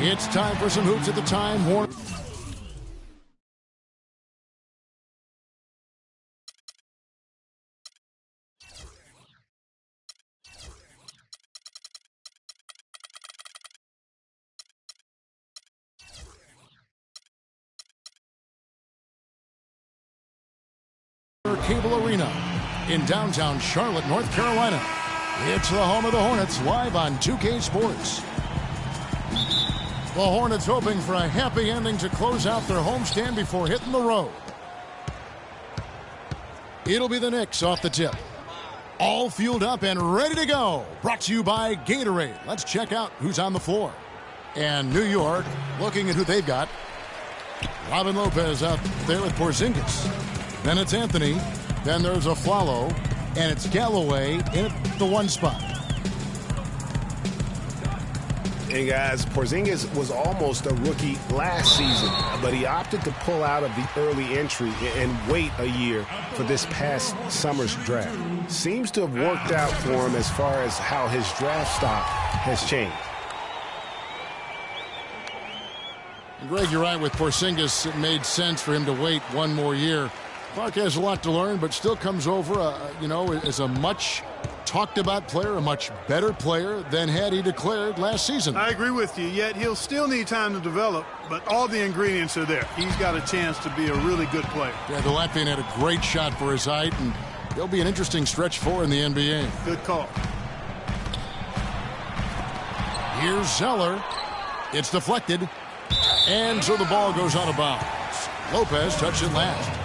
It's time for some hoops at the Time Hornet. Cable Arena in downtown Charlotte, North Carolina. It's the home of the Hornets, live on 2K Sports. The Hornets hoping for a happy ending to close out their homestand before hitting the road. It'll be the Knicks off the tip. All fueled up and ready to go. Brought to you by Gatorade. Let's check out who's on the floor. And New York, looking at who they've got. Robin Lopez out there with Porzingis. Then it's Anthony. Then there's Aflalo. And it's Galloway in at the one spot. And guys, Porzingis was almost a rookie last season, but he opted to pull out of the early entry and wait a year for this past summer's draft. Seems to have worked out for him as far as how his draft stock has changed. Greg, you're right with Porzingis. It made sense for him to wait one more year. Clark has a lot to learn, but still comes over, as a much talked about player, a much better player than had he declared last season. I agree with you, yet he'll still need time to develop, but all the ingredients are there. He's got a chance to be a really good player. Yeah, the Latvian had a great shot for his height, and he'll be an interesting stretch for in the NBA. Good call. Here's Zeller. It's deflected, and so the ball goes out of bounds. Lopez touched it last.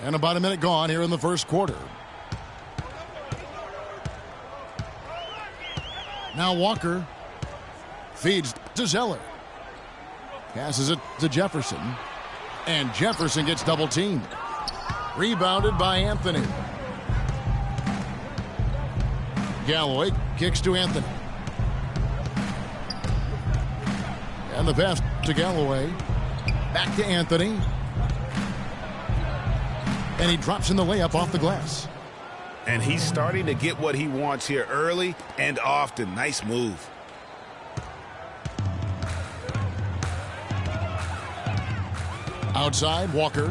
And about a minute gone here in the first quarter. Now Walker feeds to Zeller. Passes it to Jefferson. And Jefferson gets double teamed. Rebounded by Anthony. Galloway kicks to Anthony. And the pass to Galloway. Back to Anthony. And he drops in the layup off the glass. And he's starting to get what he wants here early and often. Nice move. Outside, Walker.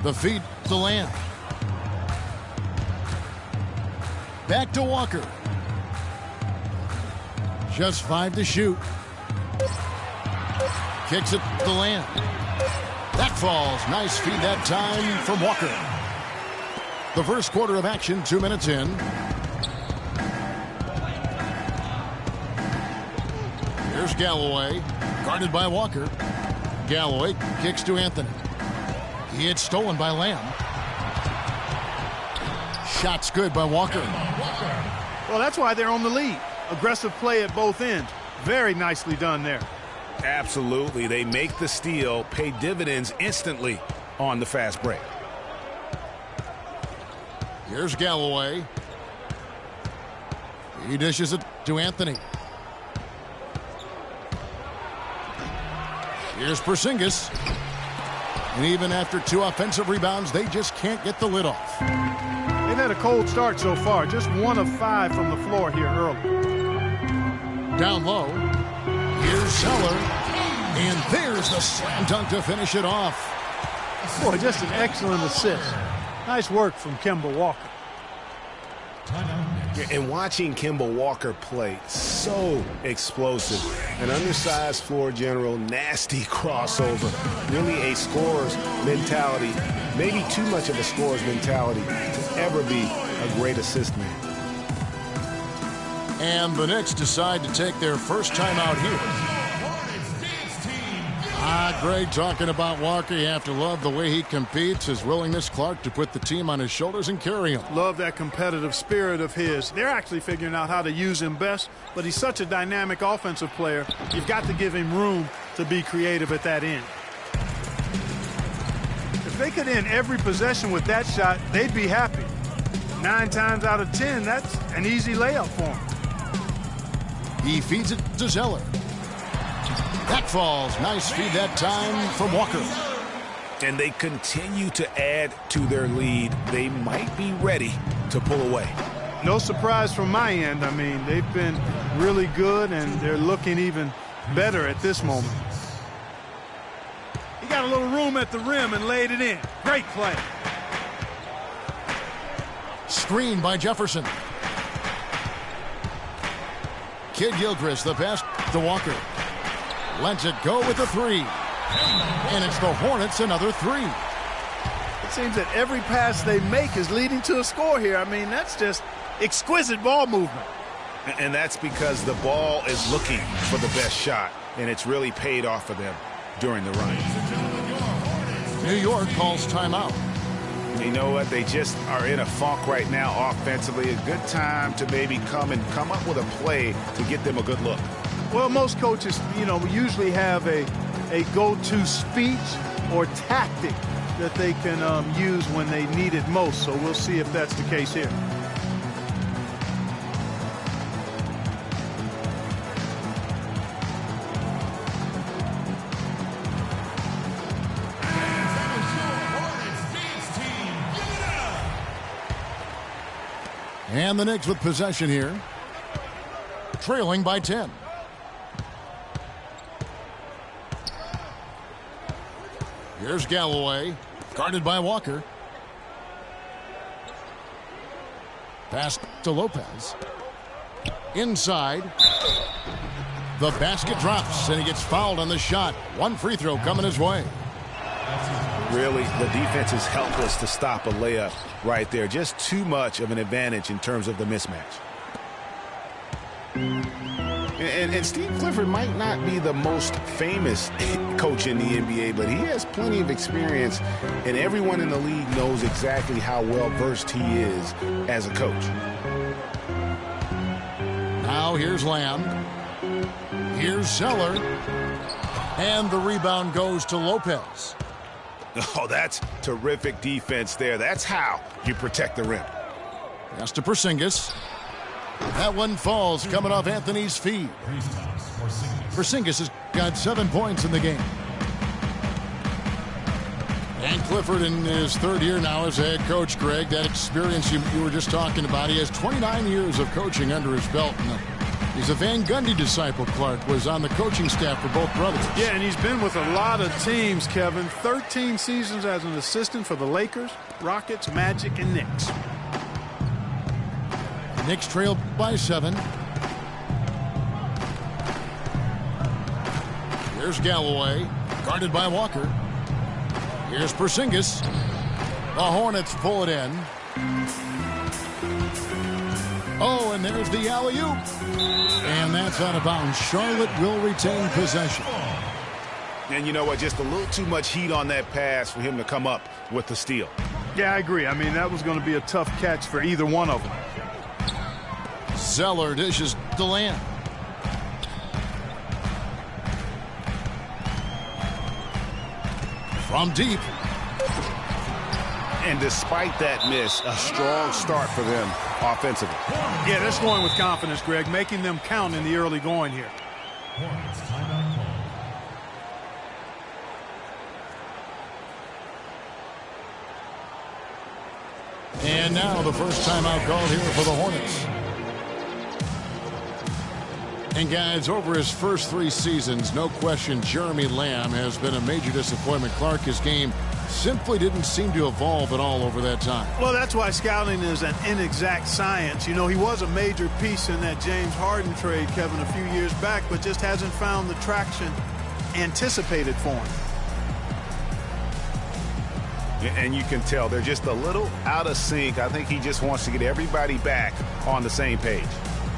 The feed to Lamb. Back to Walker. Just 5 to shoot. Kicks it to Lamb. That falls. Nice feed that time from Walker. The first quarter of action, 2 minutes in. Here's Galloway, guarded by Walker. Galloway kicks to Anthony. It's stolen by Lamb. Shot's good by Walker. Well, that's why they're on the lead. Aggressive play at both ends. Very nicely done there. Absolutely. They make the steal, pay dividends instantly on the fast break. Here's Galloway. He dishes it to Anthony. Here's Porzingis. And even after 2 offensive rebounds, they just can't get the lid off. They've had a cold start so far. Just 1 of 5 from the floor here early. Down low. Here's Zeller. And there's the slam dunk to finish it off. Boy, just an excellent assist. Nice work from Kemba Walker. And watching Kemba Walker play, so explosive. An undersized floor general, nasty crossover. Really a scorer's mentality. Maybe too much of a scorer's mentality to ever be a great assist man. And the Knicks decide to take their first time out here. Greg, talking about Walker, you have to love the way he competes, his willingness, Clark, to put the team on his shoulders and carry him. Love that competitive spirit of his. They're actually figuring out how to use him best, but he's such a dynamic offensive player. You've got to give him room to be creative at that end. If they could end every possession with that shot, they'd be happy. 9 times out of 10, that's an easy layup for him. He feeds it to Zeller. That falls. Nice feed that time from Walker. And they continue to add to their lead. They might be ready to pull away. No surprise from my end. I mean, they've been really good, and they're looking even better at this moment. He got a little room at the rim and laid it in. Great play. Screen by Jefferson. Kid Gilchrist, the pass to Walker. Lets it go with the three. And it's the Hornets another three. It seems that every pass they make is leading to a score here. I mean, that's just exquisite ball movement. And that's because the ball is looking for the best shot, and it's really paid off for them during the run. New York calls timeout. You know what? They just are in a funk right now offensively. A good time to maybe come up with a play to get them a good look. Well, most coaches, usually have a go-to speech or tactic that they can use when they need it most. So we'll see if that's the case here. And the Knicks with possession here. Trailing by 10. Here's Galloway. Guarded by Walker. Pass to Lopez. Inside. The basket drops, and he gets fouled on the shot. One free throw coming his way. Really, the defense is helpless to stop a layup right there. Just too much of an advantage in terms of the mismatch. And Steve Clifford might not be the most famous coach in the NBA, but he has plenty of experience, and everyone in the league knows exactly how well-versed he is as a coach. Now here's Lamb. Here's Zeller. And the rebound goes to Lopez. Oh, that's terrific defense there. That's how you protect the rim. Pass to Porzingis. That one falls coming off Anthony's feet. Porzingis has got 7 points in the game. And Clifford in his third year now as head coach, Greg. That experience you were just talking about. He has 29 years of coaching under his belt. He's a Van Gundy disciple. Clark was on the coaching staff for both brothers. Yeah, and he's been with a lot of teams, Kevin. 13 seasons as an assistant for the Lakers, Rockets, Magic, and Knicks. Knicks trail by 7. Here's Galloway, guarded by Walker. Here's Porzingis. The Hornets pull it in. Oh, and there's the alley-oop. And that's out of bounds. Charlotte will retain possession. And you know what? Just a little too much heat on that pass for him to come up with the steal. Yeah, I agree. I mean, that was going to be a tough catch for either one of them. Zeller dishes to Lamb. From deep. And despite that miss, a strong start for them offensively. Yeah, they're scoring with confidence, Greg, making them count in the early going here. And now the first timeout called here for the Hornets. And guys, over his first 3 seasons, no question Jeremy Lamb has been a major disappointment. Clark, his game simply didn't seem to evolve at all over that time. Well, that's why scouting is an inexact science. You know, he was a major piece in that James Harden trade, Kevin, a few years back, but just hasn't found the traction anticipated for him. And you can tell they're just a little out of sync. I think he just wants to get everybody back on the same page.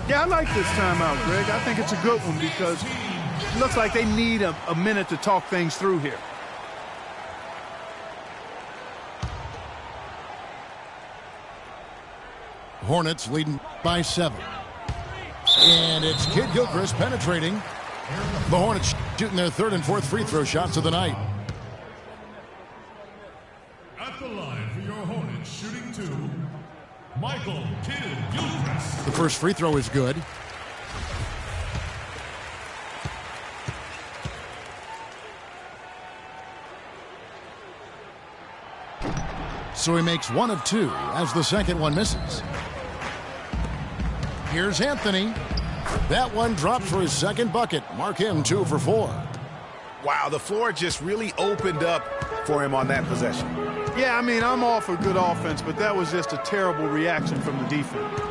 Yeah, I like this timeout, Greg. I think it's a good one because it looks like they need a minute to talk things through here. Hornets leading by 7. And it's Kid Gilchrist penetrating. The Hornets shooting their 3rd and 4th free throw shots of the night. At the line for your Hornets shooting 2, Michael Kid Gilchrist. The first free throw is good. So he makes 1 of 2 as the second one misses. Here's Anthony. That one drops for his second bucket. Mark him 2 for 4. Wow, the floor just really opened up for him on that possession. Yeah, I mean, I'm all for good offense, but that was just a terrible reaction from the defense.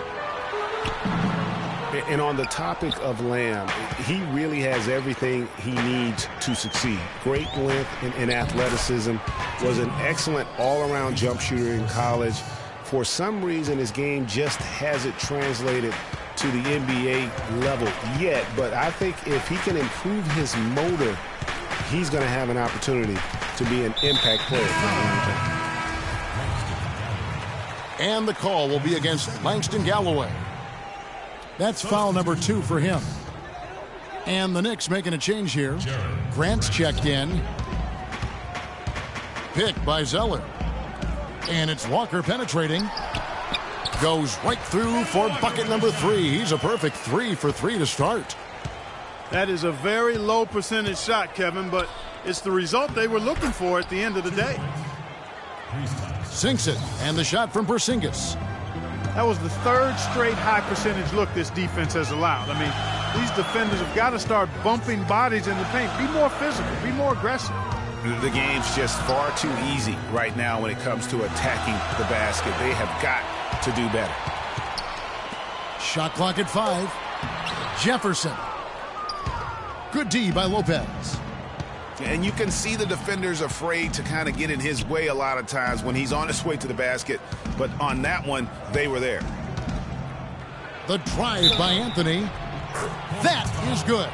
And on the topic of Lamb, he really has everything he needs to succeed. Great length and athleticism, was an excellent all-around jump shooter in college. For some reason, his game just hasn't translated to the NBA level yet. But I think if he can improve his motor, he's going to have an opportunity to be an impact player. And the call will be against Langston Galloway. That's foul number 2 for him. And the Knicks making a change here. Grant's checked in. Pick by Zeller. And it's Walker penetrating. Goes right through for bucket number 3. He's a perfect 3 for 3 to start. That is a very low percentage shot, Kevin, but it's the result they were looking for at the end of the day. Sinks it, and the shot from Porzingis. That was the 3rd straight high percentage look this defense has allowed. I mean, these defenders have got to start bumping bodies in the paint. Be more physical, be more aggressive. The game's just far too easy right now when it comes to attacking the basket. They have got to do better. Shot clock at 5. Jefferson. Good D by Lopez. And you can see the defenders afraid to kind of get in his way a lot of times when he's on his way to the basket. But on that one, they were there. The drive by Anthony. That is good.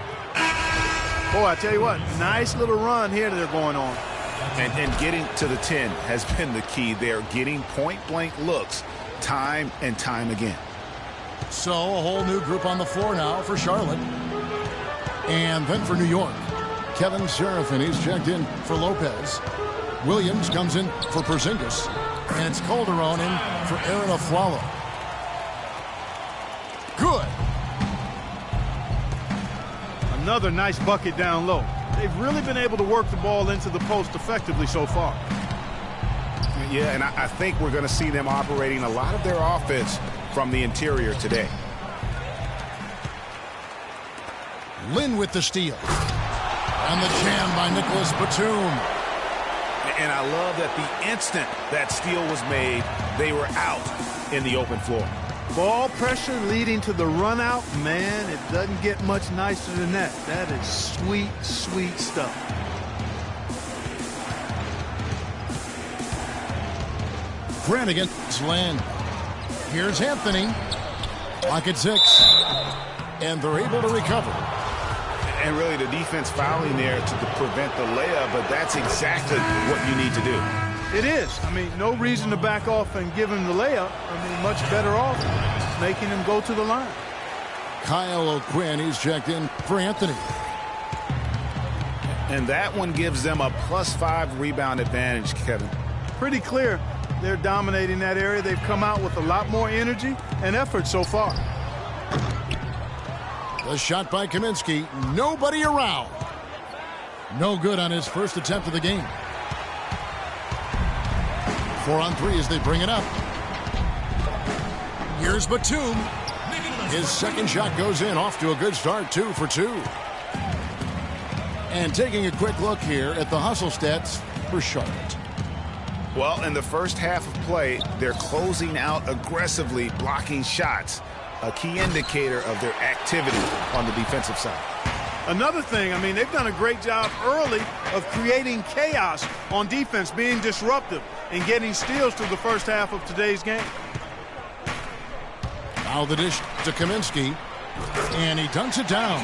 Boy, I tell you what, nice little run here that they're going on. And getting to the 10 has been the key. They're getting point-blank looks time and time again. So a whole new group on the floor now for Charlotte. And then for New York. Kevin Seraphin, he's checked in for Lopez. Williams comes in for Porzingis. And it's Calderon in for Aaron Aflalo. Good. Another nice bucket down low. They've really been able to work the ball into the post effectively so far. Yeah, and I think we're going to see them operating a lot of their offense from the interior today. Lynn with the steal. And the jam by Nicholas Batum. And I love that the instant that steal was made, they were out in the open floor. Ball pressure leading to the run out, man, it doesn't get much nicer than that. That is sweet, sweet stuff. Grant against Land. Here's Anthony. Clock at 6. And they're able to recover. And really the defense fouling there to prevent the layup, but that's exactly what you need to do. It is. I mean, no reason to back off and give him the layup. I mean, much better off making him go to the line. Kyle O'Quinn, he's checked in for Anthony. And that one gives them a +5 rebound advantage, Kevin. Pretty clear they're dominating that area. They've come out with a lot more energy and effort so far. The shot by Kaminsky. Nobody around. No good on his first attempt of the game. 4 on 3 as they bring it up. Here's Batum. His second shot goes in, off to a good start, 2 for 2. And taking a quick look here at the hustle stats for Charlotte. Well, in the first half of play, they're closing out aggressively, blocking shots, a key indicator of their activity on the defensive side. Another thing, I mean, they've done a great job early of creating chaos on defense, being disruptive and getting steals through the first half of today's game. Now the dish to Kaminsky, and he dunks it down.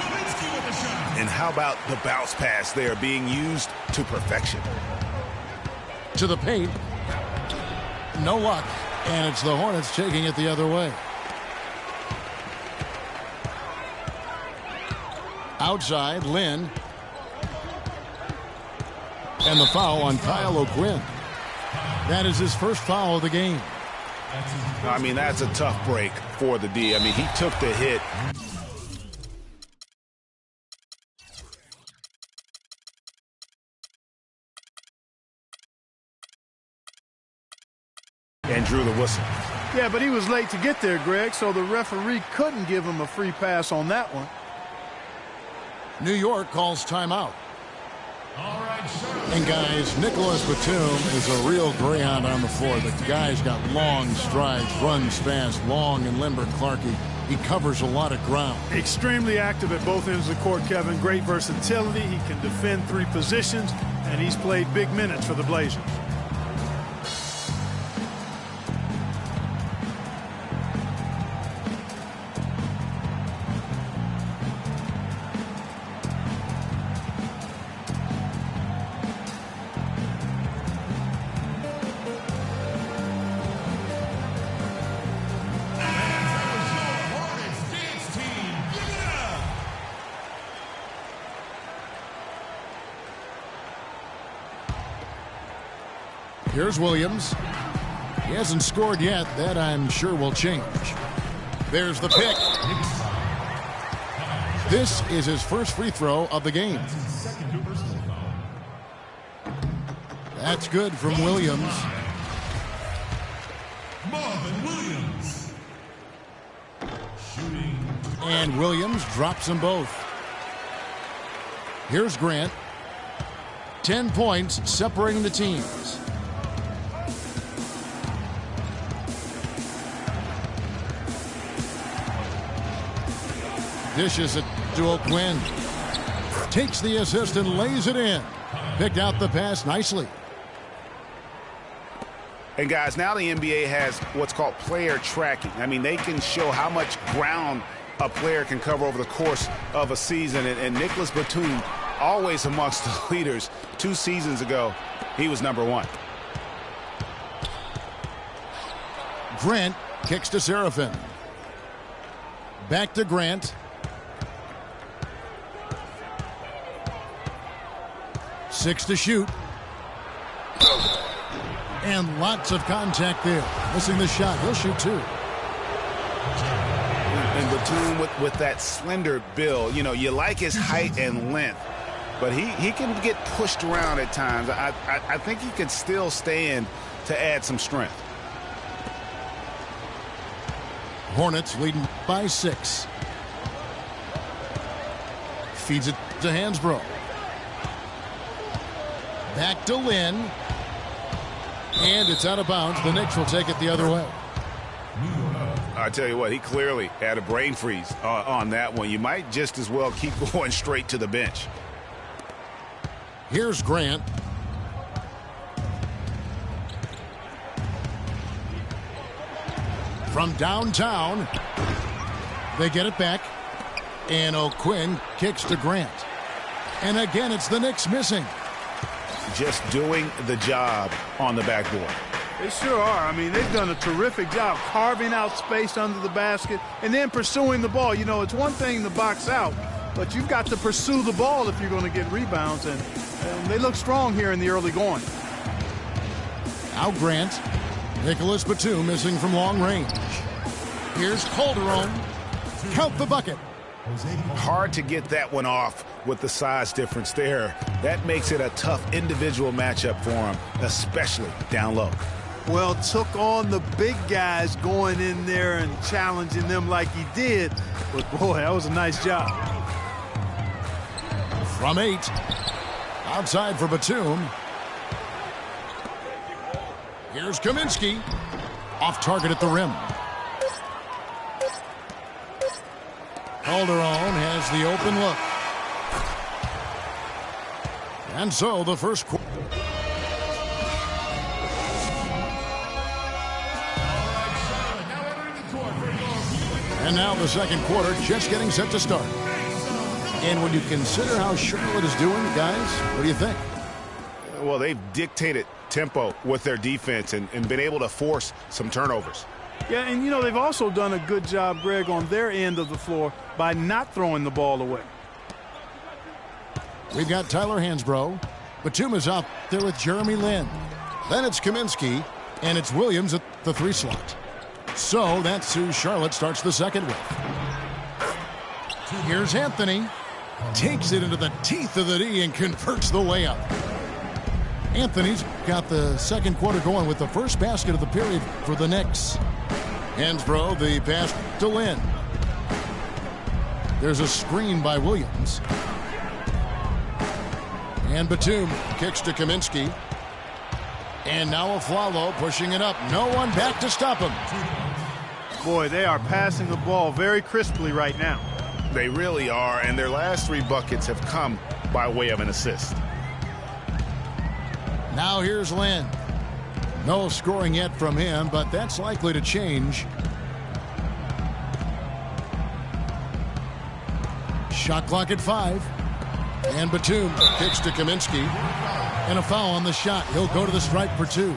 And how about the bounce pass there being used to perfection? To the paint. No luck, and it's the Hornets taking it the other way. Outside, Lynn. And the foul on Kyle O'Quinn. That is his first foul of the game. I mean, that's a tough break for the D. I mean, he took the hit. and drew the whistle. Yeah, but he was late to get there, Greg, so the referee couldn't give him a free pass on that one. New York calls timeout. All right, And guys, Nicholas Batum is a real greyhound on the floor. The guy's got long strides, runs fast, long and limber Clarkie. He covers a lot of ground. Extremely active at both ends of the court, Kevin. Great versatility. He can defend 3 positions, and he's played big minutes for the Blazers. Here's Williams. He hasn't scored yet. That, I'm sure, will change. There's the pick. This is his first free throw of the game. That's good from Williams. And Williams drops them both. Here's Grant. 10 points separating the teams. Dishes it to O'Quinn. Takes the assist and lays it in. Picked out the pass nicely. And guys, now the NBA has what's called player tracking. I mean, they can show how much ground a player can cover over the course of a season. And Nicholas Batum, always amongst the leaders. 2 seasons ago, he was #1. Grant kicks to Serafin. Back to Grant. 6 to shoot. And lots of contact there. Missing the shot. He'll shoot 2. And Batum with that slender build, you know, you like his height and length, but he can get pushed around at times. I think he could still stand to add some strength. Hornets leading by 6. Feeds it to Hansbrough. Back to Lynn. And it's out of bounds. The Knicks will take it the other way. I tell you what, he clearly had a brain freeze on that one. You might just as well keep going straight to the bench. Here's Grant. From downtown, they get it back. And O'Quinn kicks to Grant. And again, it's the Knicks missing. Just doing the job on the backboard. They sure are. I mean, they've done a terrific job carving out space under the basket and then pursuing the ball. You know, it's one thing to box out, but you've got to pursue the ball if you're going to get rebounds, and they look strong here in the early going. Now Grant. Nicholas Batum missing from long range. Here's Calderon. Count the bucket. Hard to get that one off with the size difference there. That makes it a tough individual matchup for him, especially down low. Well, took on the big guys going in there and challenging them like he did. But, boy, that was a nice job. From 8. Outside for Batum. Here's Kaminsky. Off target at the rim. Calderon has the open look. And so the first quarter. And now the second quarter just getting set to start. And when you consider how Charlotte is doing, guys, what do you think? Well, they've dictated tempo with their defense and been able to force some turnovers. Yeah, and, you know, they've also done a good job, Greg, on their end of the floor by not throwing the ball away. We've got Tyler Hansbrough. Batum is out there with Jeremy Lin. Then it's Kaminsky, and it's Williams at the 3 slot. So that's who Charlotte starts the second with. Here's Anthony. Takes it into the teeth of the D and converts the layup. Anthony's got the second quarter going with the first basket of the period for the Knicks. Hansbrough, the pass to Lynn. There's a screen by Williams. And Batum kicks to Kaminsky. And now Aflalo pushing it up. No one back to stop him. Boy, they are passing the ball very crisply right now. They really are, and their last 3 buckets have come by way of an assist. Now here's Lynn. No scoring yet from him, but that's likely to change. Shot clock at 5. And Batum kicks to Kaminsky. And a foul on the shot. He'll go to the stripe for 2.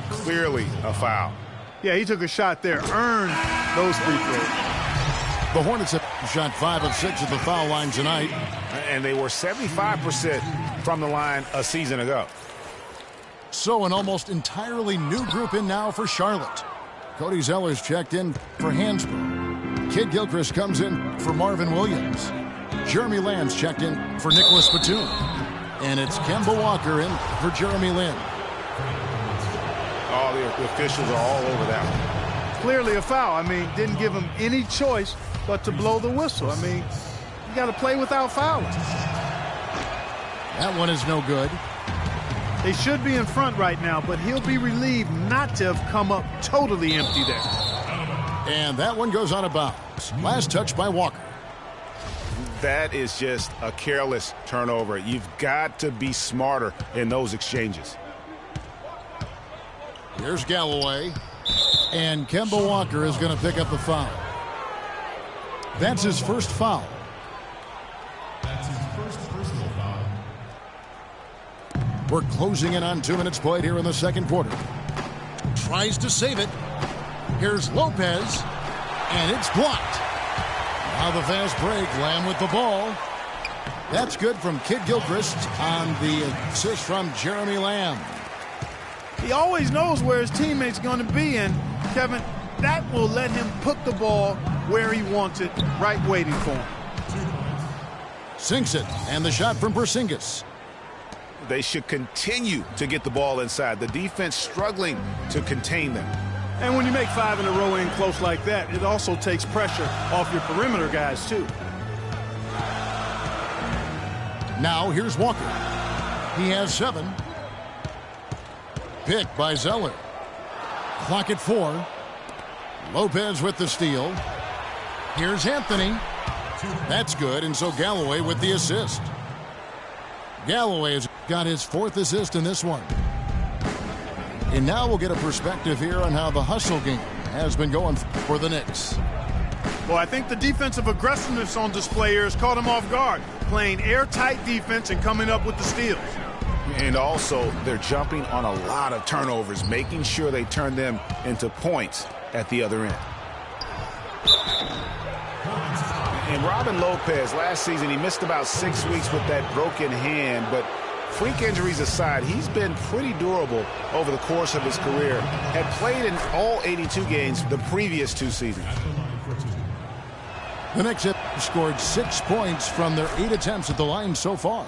Clearly a foul. Yeah, he took a shot there. Earned those free throws. The Hornets have shot 5 of 6 at the foul line tonight. And they were 75% from the line a season ago. So an almost entirely new group in now for Charlotte. Cody Zeller's checked in for Hansbrough. Kid Gilchrist comes in for Marvin Williams. Jeremy Lamb's checked in for Nicholas Batum. And it's Kemba Walker in for Jeremy Lin. Oh, the officials are all over that one. Clearly a foul. I mean, didn't give him any choice but to blow the whistle. I mean, you got to play without fouling. That one is no good. They should be in front right now, but he'll be relieved not to have come up totally empty there. And that one goes out of bounds. Last touch by Walker. That is just a careless turnover. You've got to be smarter in those exchanges. Here's Galloway. And Kemba Walker is going to pick up the foul. That's his first foul. That's his first personal foul. We're closing in on 2 minutes played here in the second quarter. Tries to save it. Here's Lopez. And it's blocked. Now the fast break. Lamb with the ball. That's good from Kid Gilchrist on the assist from Jeremy Lamb. He always knows where his teammate's going to be, and Kevin, that will let him put the ball where he wants it, right waiting for him. Sinks it, and the shot from Porzingis. They should continue to get the ball inside. The defense struggling to contain them. And when you make 5 in a row in close like that, it also takes pressure off your perimeter guys, too. Now here's Walker. He has 7. Pick by Zeller. Clock at 4. Lopez with the steal. Here's Anthony. That's good, and so Galloway with the assist. Galloway has got his 4th assist in this one. And now we'll get a perspective here on how the hustle game has been going for the Knicks. Well, I think the defensive aggressiveness on display here has caught him off guard, playing airtight defense and coming up with the steals. And also, they're jumping on a lot of turnovers, making sure they turn them into points at the other end. And Robin Lopez, last season, he missed about 6 weeks with that broken hand, but freak injuries aside, he's been pretty durable over the course of his career. Had played in all 82 games the previous 2 seasons. The Knicks have scored 6 points from their 8 attempts at the line so far.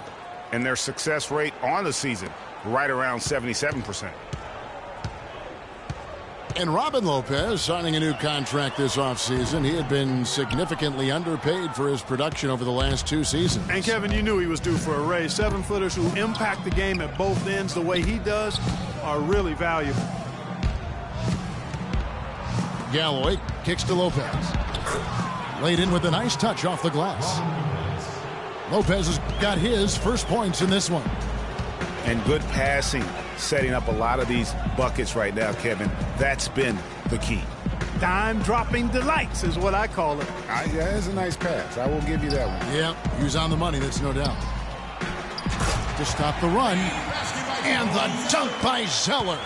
And their success rate on the season, right around 77%. And Robin Lopez signing a new contract this offseason. He had been significantly underpaid for his production over the last 2 seasons. And, Kevin, you knew he was due for a raise. 7-footers who impact the game at both ends the way he does are really valuable. Galloway kicks to Lopez. Laid in with a nice touch off the glass. Lopez has got his first points in this one. And good passing, setting up a lot of these buckets right now, Kevin. That's been the key. Dime-dropping delights is what I call it. That's a nice pass. I will give you that one. Yeah, he was on the money, that's no doubt. To stop the run. And the dunk by Zeller.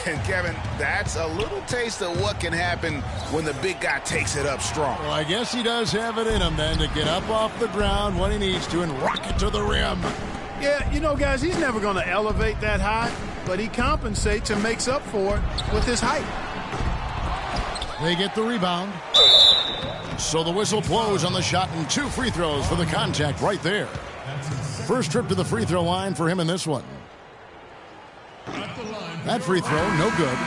And, Kevin, that's a little taste of what can happen when the big guy takes it up strong. Well, I guess he does have it in him then to get up off the ground when he needs to and rock it to the rim. Yeah, you know, guys, he's never going to elevate that high, but he compensates and makes up for it with his height. They get the rebound. So the whistle blows on the shot and 2 free throws for the contact right there. First trip to the free throw line for him in this one. That free throw, no good.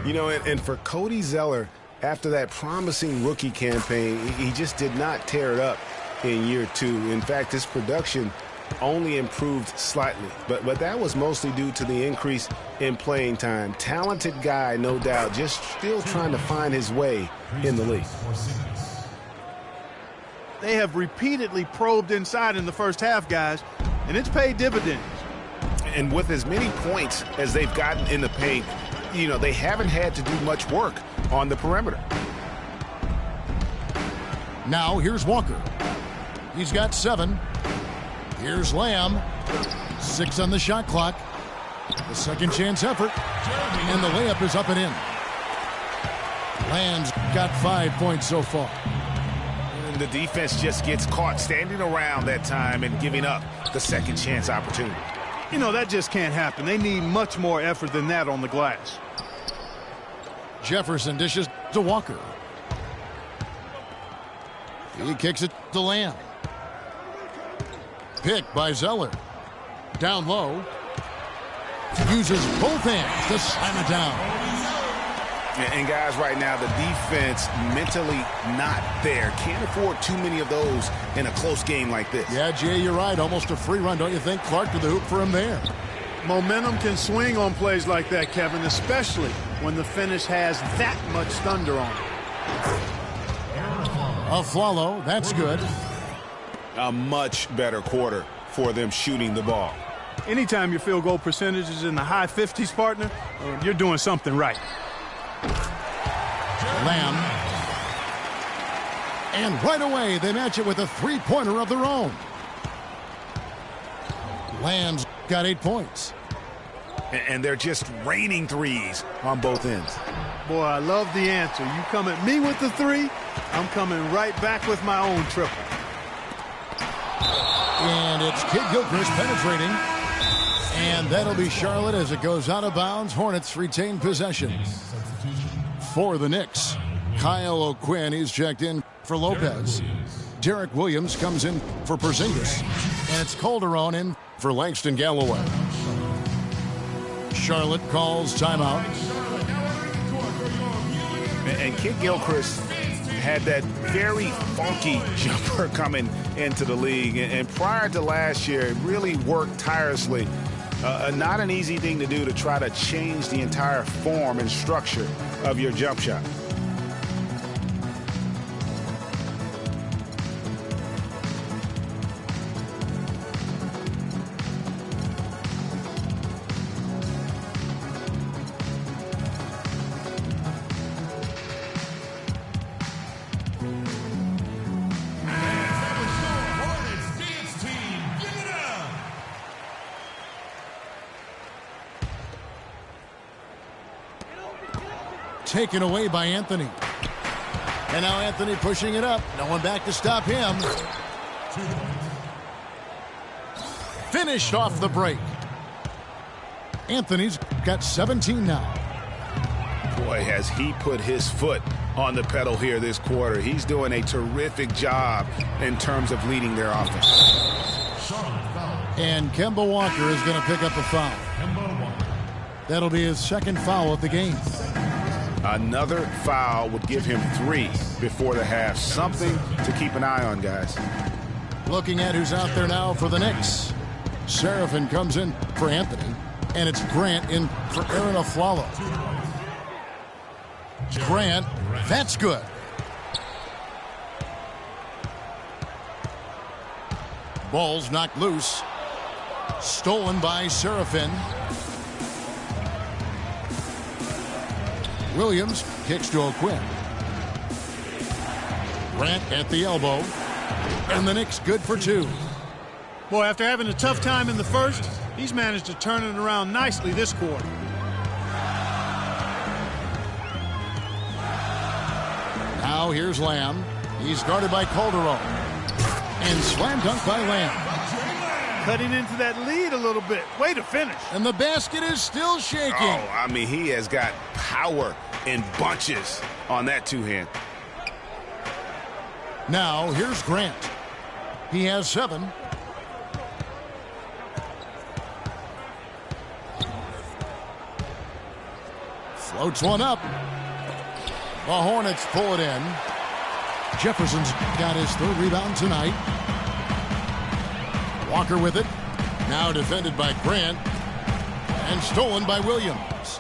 You know, and for Cody Zeller, after that promising rookie campaign, he just did not tear it up in year 2. In fact, his production only improved slightly, but that was mostly due to the increase in playing time. Talented guy, no doubt, just still trying to find his way in the league. They have repeatedly probed inside in the first half, guys, and it's paid dividends. And with as many points as they've gotten in the paint, you know, they haven't had to do much work on the perimeter. Now here's Walker. He's got 7. Here's Lamb. 6 on the shot clock. The second chance effort. And the layup is up and in. Lamb's got 5 points so far. And the defense just gets caught standing around that time and giving up the second chance opportunity. You know, that just can't happen. They need much more effort than that on the glass. Jefferson dishes to Walker. He kicks it to Lamb. Picked by Zeller. Down low. Uses both hands to slam it down. And guys, right now, the defense mentally not there. Can't afford too many of those in a close game like this. Yeah, Jay, you're right. Almost a free run, don't you think? Clark to the hoop for him there. Momentum can swing on plays like that, Kevin, especially when the finish has that much thunder on it. Afflalo, that's good. A much better quarter for them shooting the ball. Anytime your field goal percentage is in the high 50s, partner, you're doing something right. Lamb. And right away, they match it with a three-pointer of their own. Lamb's got 8 points. And they're just raining threes on both ends. Boy, I love the answer. You come at me with the 3, I'm coming right back with my own triple. And it's Kid Gilchrist penetrating. And that'll be Charlotte as it goes out of bounds. Hornets retain possession. For the Knicks, Kyle O'Quinn is checked in for Lopez. Derek Williams comes in for Porzingis. And it's Calderon in for Langston Galloway. Charlotte calls timeout. And Kid Gilchrist had that very funky jumper coming into the league. And prior to last year, it really worked tirelessly. Not an easy thing to do to try to change the entire form and structure of your jump shot. Taken away by Anthony. And now Anthony pushing it up. No one back to stop him. Finished off the break. Anthony's got 17 now. Boy, has he put his foot on the pedal here this quarter. He's doing a terrific job in terms of leading their offense. And Kemba Walker is going to pick up a foul. That'll be his second foul of the game. Another foul would give him 3 before the half. Something to keep an eye on, guys. Looking at who's out there now for the Knicks. Seraphin comes in for Anthony. And it's Grant in for Aaron Afflalo. Grant, that's good. Ball's knocked loose. Stolen by Seraphin. Williams kicks to O'Quinn. Grant at the elbow. And the Knicks good for 2. Boy, after having a tough time in the first, he's managed to turn it around nicely this quarter. Now here's Lamb. He's guarded by Calderon. And slam dunk by Lamb. Cutting into that lead a little bit. Way to finish. And the basket is still shaking. Oh, I mean, he has got power in bunches on that two-hand. Now here's Grant. He has 7. Floats one up. The Hornets pull it in. Jefferson's got his third rebound tonight. Walker with it. Now defended by Grant. And stolen by Williams.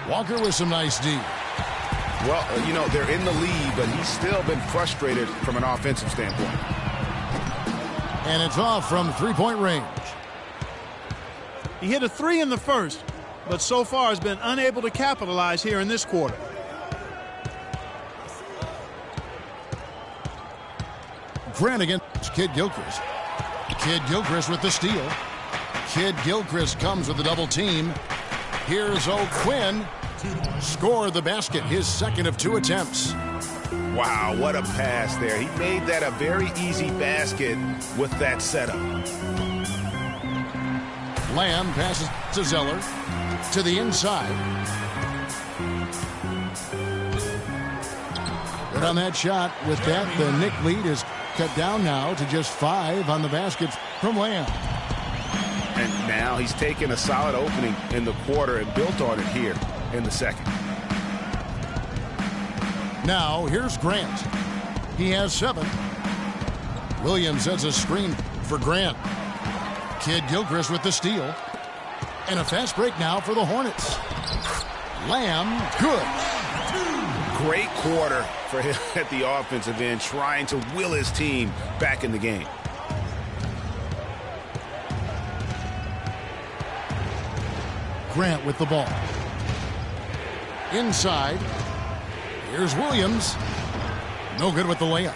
Walker with some nice D. Well, you know, they're in the lead, but he's still been frustrated from an offensive standpoint. And it's off from three-point range. He hit a three in the first, but so far has been unable to capitalize here in this quarter. Grant against Kid Gilchrist. Kid Gilchrist with the steal. Kid Gilchrist comes with a double team. Here's O'Quinn. Score the basket, his second of 2 attempts. Wow, what a pass there. He made that a very easy basket with that setup. Lamb passes to Zeller. To the inside. Good on that shot. With that, the Knicks lead is cut down now to just 5 on the basket from Lamb. And now he's taken a solid opening in the quarter and built on it here in the second. Now, here's Grant. He has 7. Williams sets a screen for Grant. Kid Gilchrist with the steal. And a fast break now for the Hornets. Lamb, good. Great quarter for him at the offensive end, trying to will his team back in the game. Grant with the ball. Inside. Here's Williams. No good with the layup.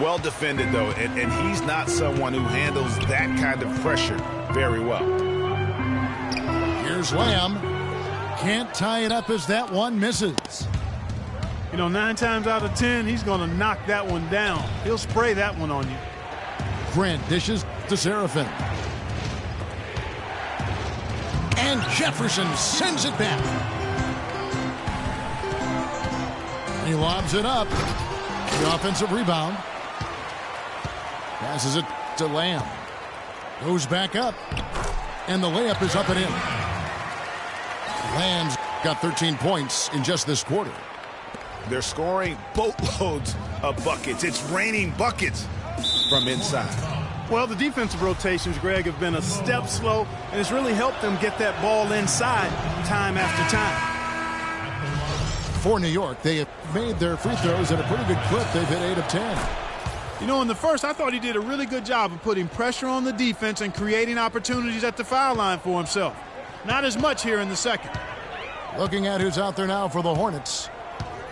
Well defended, though, and he's not someone who handles that kind of pressure very well. Here's Lamb. Can't tie it up as that one misses. You know, 9 times out of 10, he's going to knock that one down. He'll spray that one on you. Grant dishes to Seraphin. And Jefferson sends it back. He lobs it up. The offensive rebound. Passes it to Lamb. Goes back up. And the layup is up and in. Lamb's got 13 points in just this quarter. They're scoring boatloads of buckets. It's raining buckets from inside. Well, the defensive rotations, Greg, have been a step slow, and it's really helped them get that ball inside time after time. For New York, they have made their free throws at a pretty good clip. They've hit 8 of 10. You know, in the first, I thought he did a really good job of putting pressure on the defense and creating opportunities at the foul line for himself. Not as much here in the second. Looking at who's out there now for the Hornets.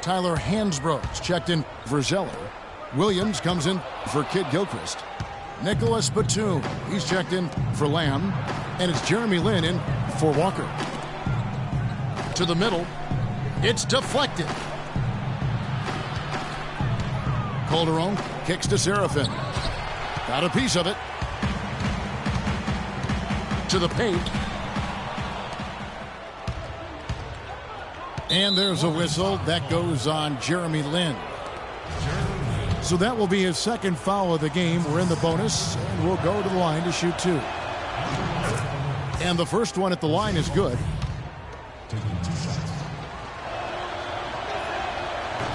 Tyler Hansbrough's checked in for Zeller. Williams comes in for Kid Gilchrist. Nicholas Batum, he's checked in for Lamb. And it's Jeremy Lin in for Walker. To the middle. It's deflected. Calderon kicks to Seraphin. Got a piece of it. To the paint. And there's a whistle. That goes on Jeremy Lin. So that will be his second foul of the game. We're in the bonus, and we'll go to the line to shoot 2. And the first one at the line is good.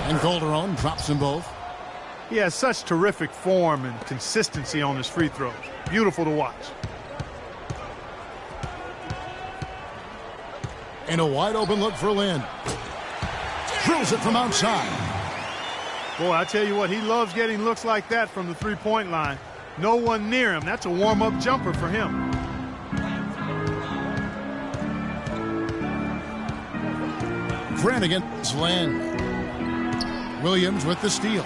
And Calderon drops them both. He has such terrific form and consistency on his free throws. Beautiful to watch. And a wide open look for Lin. Drills it from outside. Boy, I tell you what, he loves getting looks like that from the three-point line. No one near him. That's a warm-up jumper for him. Grant against Lin. Williams with the steal.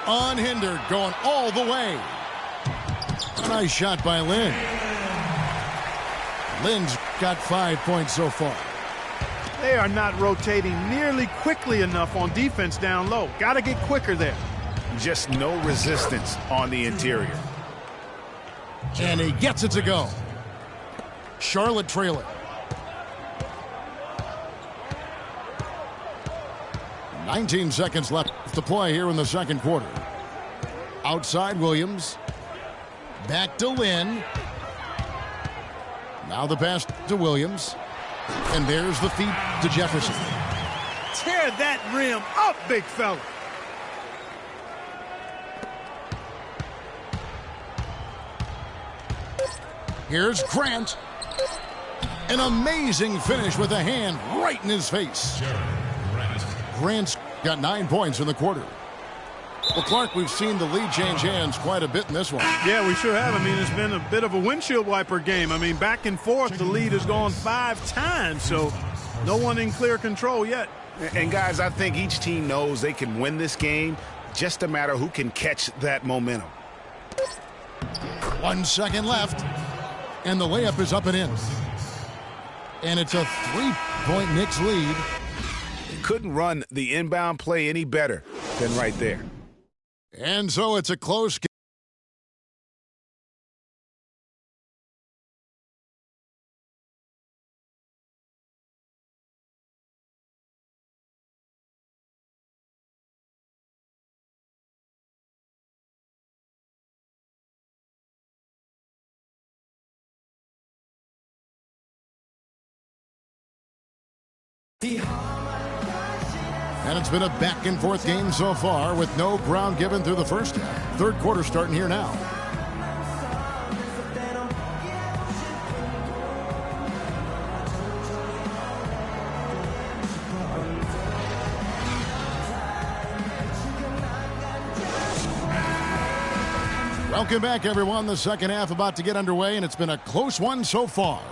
Unhindered, going all the way. A nice shot by Lin. Lin's got 5 points so far. They are not rotating nearly quickly enough on defense down low. Got to get quicker there. Just no resistance on the interior. And he gets it to go. Charlotte trail it. 19 seconds left to play here in the second quarter. Outside Williams. Back to Lin. Now the pass to Williams. And there's the feed to Jefferson. Tear that rim up, big fella. Here's Grant. An amazing finish with a hand right in his face. Grant's got 9 points in the quarter. Well, Clark, we've seen the lead change hands quite a bit in this one. Yeah, we sure have. I mean, it's been a bit of a windshield wiper game. I mean, back and forth, the lead has gone 5 times, so no one in clear control yet. And, guys, I think each team knows they can win this game, just a matter who can catch that momentum. 1 second left, and the layup is up and in. And it's a 3-point Knicks lead. Couldn't run the inbound play any better than right there. And so it's a close game. And it's been a back-and-forth game so far with no ground given through the first half. Third quarter starting here now. Welcome back, everyone. The second half about to get underway, and it's been a close one so far.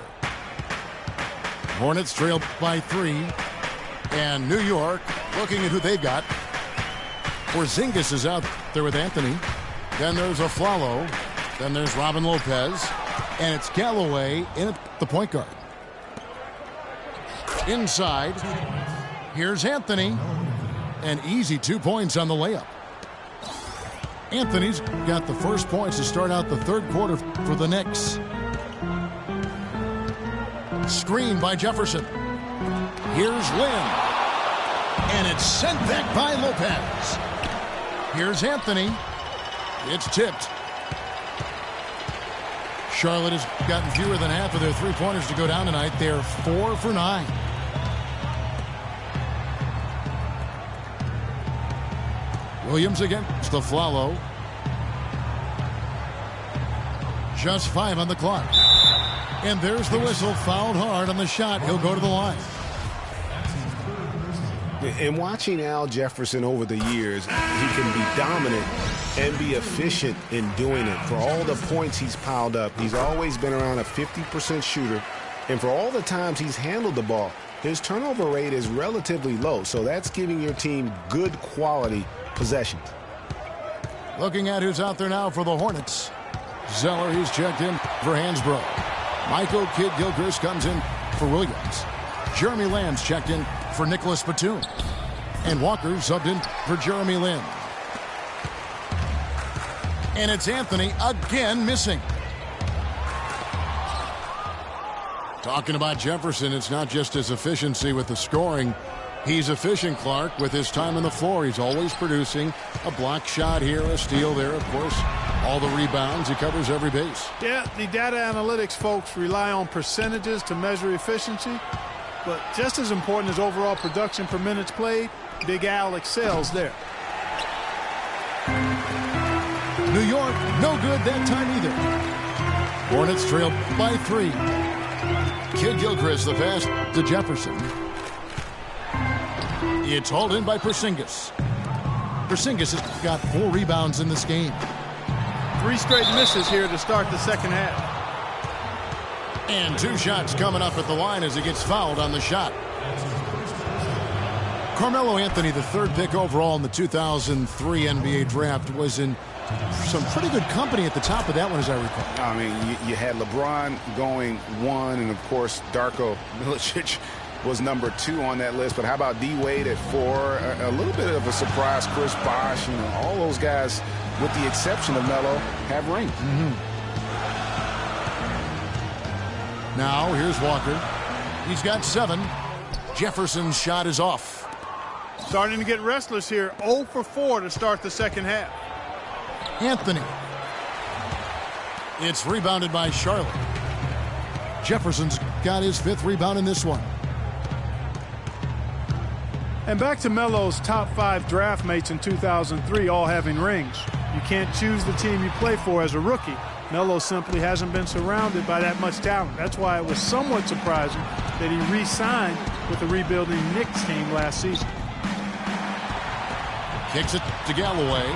Hornets trail by 3. And New York looking at who they've got. Porzingis is out there with Anthony. Then there's Aflalo. Then there's Robin Lopez. And it's Galloway in at the point guard. Inside, here's Anthony. An easy 2 points on the layup. Anthony's got the first points to start out the third quarter for the Knicks. Screen by Jefferson. Here's Lynn. And it's sent back by Lopez. Here's Anthony. It's tipped. Charlotte has gotten fewer than half of their three-pointers to go down tonight. They're 4 for 9. Williams against Aflalo. Just 5 on the clock. And there's the whistle. Fouled hard on the shot. He'll go to the line. And watching Al Jefferson over the years, he can be dominant and be efficient in doing it. For all the points he's piled up, he's always been around a 50% shooter. And for all the times he's handled the ball, his turnover rate is relatively low. So that's giving your team good quality possessions. Looking at who's out there now for the Hornets. Zeller, he's checked in for Hansbrough. Michael Kidd-Gilchrist comes in for Williams. Jeremy Lamb's checked in for Nicholas Batum. And Walker subbed in for Jeremy Lin. And it's Anthony again missing. Talking about Jefferson, it's not just his efficiency with the scoring. He's efficient, Clark, with his time on the floor. He's always producing a block shot here, a steal there, of course. All the rebounds. He covers every base. Yeah, the data analytics folks rely on percentages to measure efficiency. But just as important as overall production per minutes played, Big Al excels there. New York, no good that time either. Hornets trail by 3. Kidd-Gilchrist, the pass to Jefferson. It's hauled in by Porzingis. Porzingis has got 4 rebounds in this game. 3 straight misses here to start the second half. And 2 shots coming up at the line as he gets fouled on the shot. Carmelo Anthony, the 3rd pick overall in the 2003 NBA draft, was in some pretty good company at the top of that one, as I recall. I mean, you had LeBron going 1, and, of course, Darko Milicic was number 2 on that list. But how about D-Wade at 4? A little bit of a surprise, Chris Bosh. You know, all those guys, with the exception of Melo, have rings. Now, here's Walker. He's got 7. Jefferson's shot is off. Starting to get restless here. 0 for 4 to start the second half. Anthony. It's rebounded by Charlotte. Jefferson's got his 5th rebound in this one. And back to Melo's top 5 draft mates in 2003 all having rings. You can't choose the team you play for as a rookie. Melo simply hasn't been surrounded by that much talent. That's why it was somewhat surprising that he re-signed with the rebuilding Knicks team last season. Kicks it to Galloway.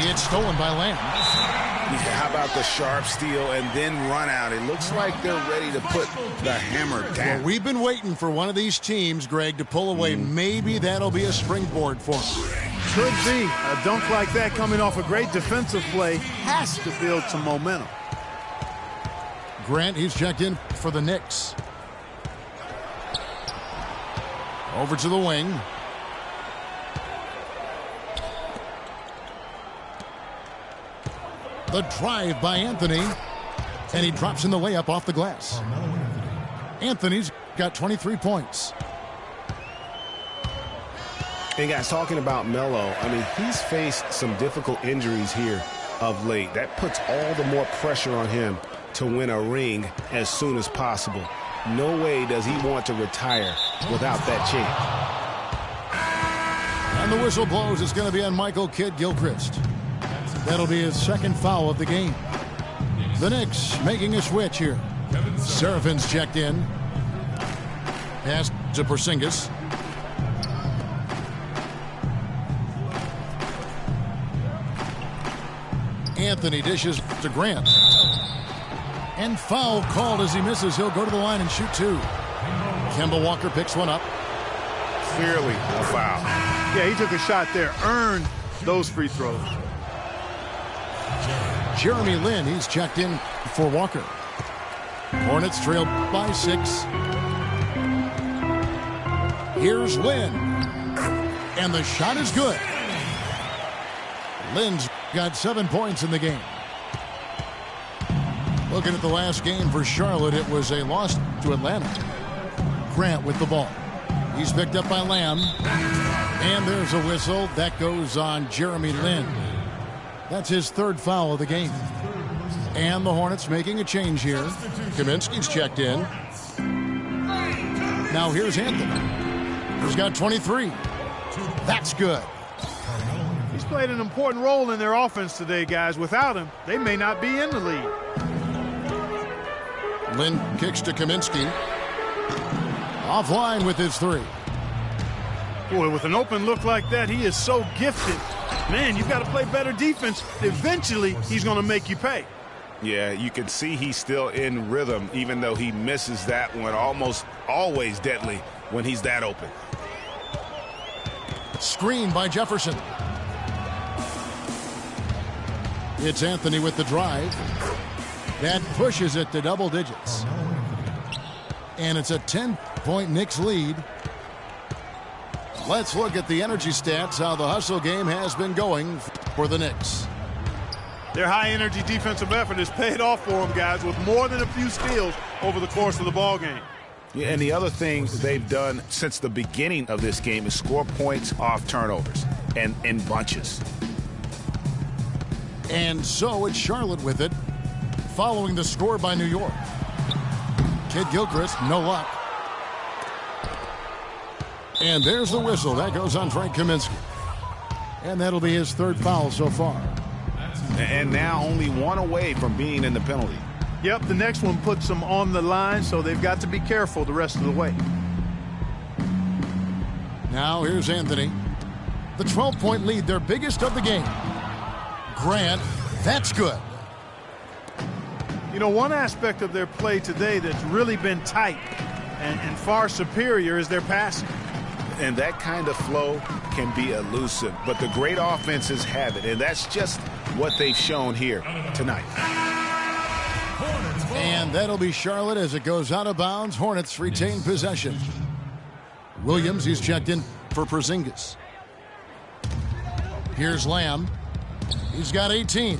It's stolen by Lamb. How about the sharp steal and then run out? It looks like they're ready to put the hammer down. Well, we've been waiting for one of these teams, Greg, to pull away. Maybe that'll be a springboard for them. Could be. A dunk like that coming off a great defensive play has to build some momentum. Grant, he's checked in for the Knicks. Over to the wing. The drive by Anthony. And he drops in the layup off the glass. Anthony's got 23 points. And guys, talking about Melo, I mean, he's faced some difficult injuries here of late. That puts all the more pressure on him to win a ring as soon as possible. No way does he want to retire without that chance. And the whistle blows. It's going to be on Michael Kidd-Gilchrist. That'll be his 2nd foul of the game. The Knicks making a switch here. Serafin's checked in. Pass to Porzingis. Anthony dishes to Grant. And foul called as he misses. He'll go to the line and shoot 2. Kemba Walker picks one up. Clearly a foul. Yeah, he took a shot there, earned those free throws. Jeremy Lin, he's checked in for Walker. Hornets trail by 6. Here's Lin. And the shot is good. Lin's got 7 points in the game. Looking at the last game for Charlotte, it was a loss to Atlanta. Grant with the ball. He's picked up by Lamb. And there's a whistle. That goes on Jeremy Lin. That's his 3rd foul of the game. And the Hornets making a change here. Kaminsky's checked in. Now here's Anthony. He's got 23. That's good. He's played an important role in their offense today, guys. Without him, they may not be in the lead. Lin kicks to Kaminsky. Offline with his 3. Boy, with an open look like that, he is so gifted. Man, you've got to play better defense. Eventually, he's going to make you pay. Yeah, you can see he's still in rhythm, even though he misses that one. Almost always deadly when he's that open. Screen by Jefferson. It's Anthony with the drive. That pushes it to double digits. And it's a 10-point Knicks lead. Let's look at the energy stats, how the hustle game has been going for the Knicks. Their high-energy defensive effort has paid off for them, guys, with more than a few steals over the course of the ball game. Yeah, and the other thing they've done since the beginning of this game is score points off turnovers and in bunches. And so it's Charlotte with it, following the score by New York. Kidd-Gilchrist, no luck. And there's the whistle. That goes on Frank Kaminsky. And that'll be his 3rd foul so far. And now only 1 away from being in the penalty. Yep, the next one puts them on the line, so they've got to be careful the rest of the way. Now here's Anthony. The 12-point lead, their biggest of the game. Grant, that's good. You know, one aspect of their play today that's really been tight and far superior is their passing. And that kind of flow can be elusive, but the great offenses have it, and that's just what they've shown here tonight. And that'll be Charlotte as it goes out of bounds. Hornets retain possession. Williams, he's checked in for Porzingis. Here's Lamb. He's got 18.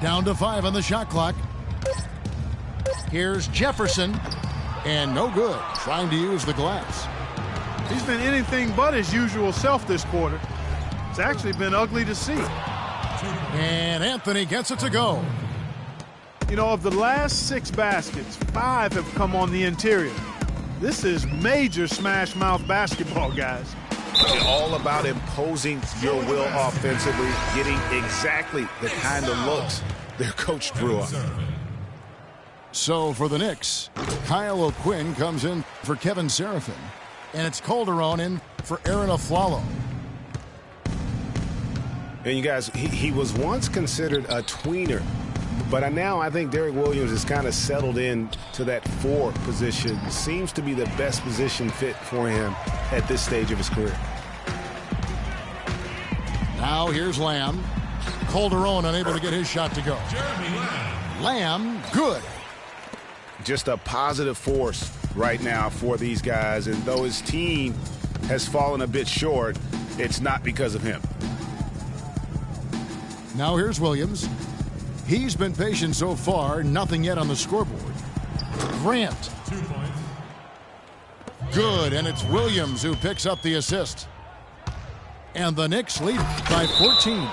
Down to 5 on the shot clock. Here's Jefferson. And no good. Trying to use the glass. He's been anything but his usual self this quarter. It's actually been ugly to see. And Anthony gets it to go. You know, of the last 6 baskets, 5 have come on the interior. This is major smash mouth basketball, guys. It's all about imposing your will offensively, getting exactly the kind of looks their coach drew up. So for the Knicks, Kyle O'Quinn comes in for Kevin Seraphin, and it's Calderon in for Aaron Aflalo. And you guys, he was once considered a tweener, but now I think Derrick Williams has kind of settled in to that 4 position. Seems to be the best position fit for him at this stage of his career. Now here's Lamb. Calderon unable to get his shot to go. Lamb, good. Just a positive force right now for these guys, and though his team has fallen a bit short, it's not because of him. Now here's Williams. He's been patient so far, nothing yet on the scoreboard. Grant. 2 points. Good, and it's Williams who picks up the assist. And the Knicks lead by 14.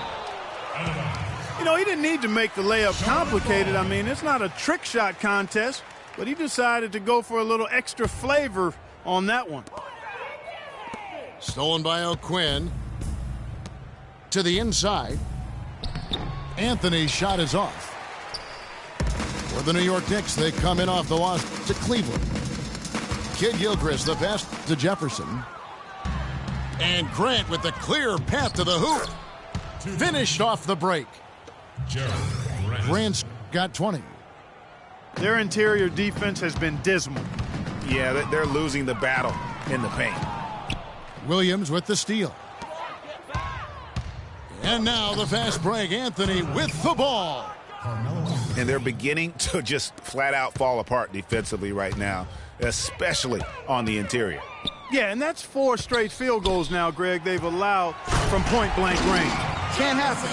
You know, he didn't need to make the layup complicated. I mean, it's not a trick shot contest, but he decided to go for a little extra flavor on that one. Stolen by O'Quinn. To the inside. Anthony's shot is off. For the New York Knicks, they come in off the loss to Cleveland. Kid Gilchrist, the pass to Jefferson. And Grant with the clear path to the hoop. Finished off the break. Grant's got 20. Their interior defense has been dismal. Yeah, they're losing the battle in the paint. Williams with the steal. And now the fast break. Anthony with the ball. And they're beginning to just flat out fall apart defensively right now, especially on the interior. Yeah, and that's 4 straight field goals now, Greg, they've allowed from point-blank range. Can't happen.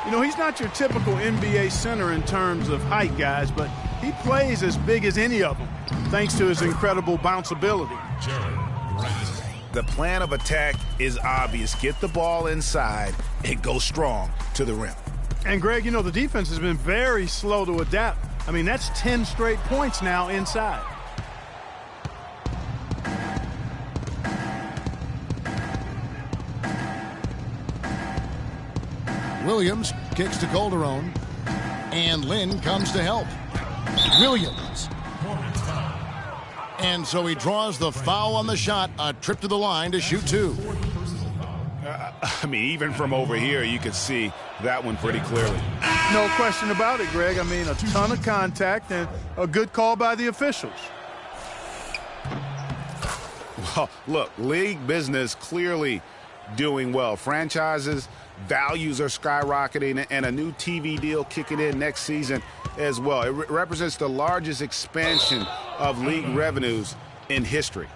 You know, he's not your typical NBA center in terms of height, guys, but he plays as big as any of them, thanks to his incredible bounceability. The plan of attack is obvious. Get the ball inside and go strong to the rim. And, Greg, you know, the defense has been very slow to adapt. I mean, that's 10 straight points now inside. Williams kicks to Calderon. And Lynn comes to help. Williams. And so he draws the foul on the shot. A trip to the line to shoot 2. I mean, even from over here, you could see that one pretty clearly. No question about it, Greg. I mean, a ton of contact and a good call by the officials. Well, look, league business clearly doing well. Franchises, values are skyrocketing, and a new TV deal kicking in next season as well. It represents the largest expansion of league revenues in history.